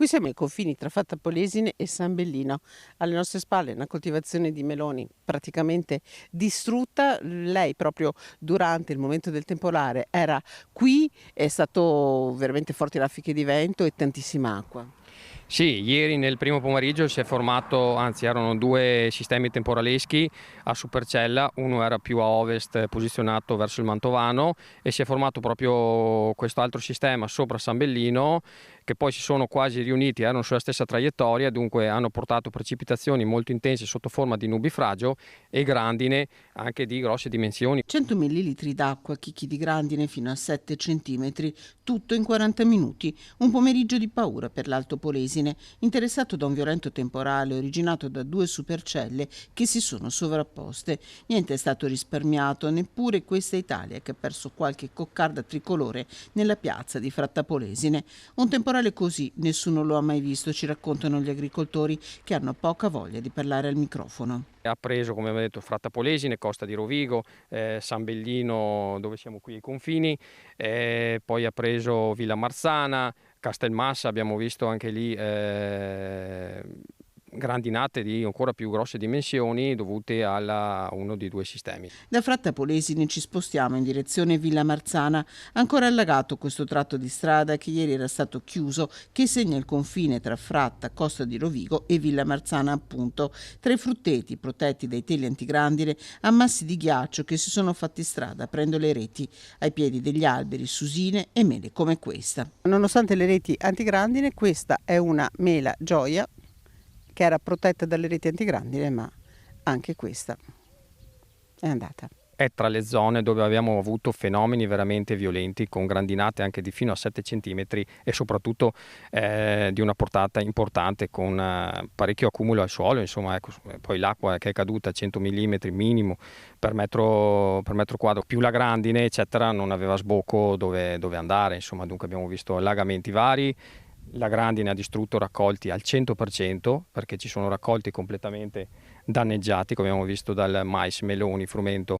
Qui siamo ai confini tra Fatta Polesine e San Bellino. Alle nostre spalle una coltivazione di meloni praticamente distrutta. Lei proprio durante il momento del temporale era qui, è stato veramente forti raffiche di vento e tantissima acqua. Sì, ieri nel primo pomeriggio si è formato, anzi erano due sistemi temporaleschi a Supercella, uno era più a ovest posizionato verso il Mantovano e si è formato proprio questo altro sistema sopra San Bellino, che poi si sono quasi riuniti, erano sulla stessa traiettoria, dunque hanno portato precipitazioni molto intense sotto forma di nubifragio e grandine anche di grosse dimensioni. 100 millilitri d'acqua, chicchi di grandine fino a 7 centimetri, tutto in 40 minuti. Un pomeriggio di paura per l'Alto Polesine, interessato da un violento temporale originato da due supercelle che si sono sovrapposte. Niente è stato risparmiato, neppure questa Italia che ha perso qualche coccarda tricolore nella piazza di Fratta Polesine. Un temporale così nessuno lo ha mai visto, ci raccontano gli agricoltori che hanno poca voglia di parlare al microfono. Ha preso, come abbiamo detto, Fratta Polesine, Costa di Rovigo, San Bellino, dove siamo qui ai confini, poi ha preso Villa Marzana, Castelmassa, abbiamo visto anche lì grandinate di ancora più grosse dimensioni dovute a uno dei due sistemi. Da Fratta Polesine ci spostiamo in direzione Villa Marzana, ancora allagato questo tratto di strada che ieri era stato chiuso, che segna il confine tra Fratta, Costa di Rovigo e Villa Marzana appunto, tra i frutteti protetti dai teli antigrandine, ammassi di ghiaccio che si sono fatti strada aprendo le reti ai piedi degli alberi, susine e mele come questa. Nonostante le reti antigrandine, questa è una mela gioia che era protetta dalle reti antigrandine, ma anche questa è andata. È tra le zone dove abbiamo avuto fenomeni veramente violenti con grandinate anche di fino a 7 cm e soprattutto di una portata importante con parecchio accumulo al suolo, insomma, ecco, poi l'acqua che è caduta a 100 mm minimo per metro quadro, più la grandine eccetera, non aveva sbocco dove andare, insomma, dunque abbiamo visto allagamenti vari. La grandine ha distrutto raccolti al 100% perché ci sono raccolti completamente danneggiati, come abbiamo visto dal mais, meloni, frumento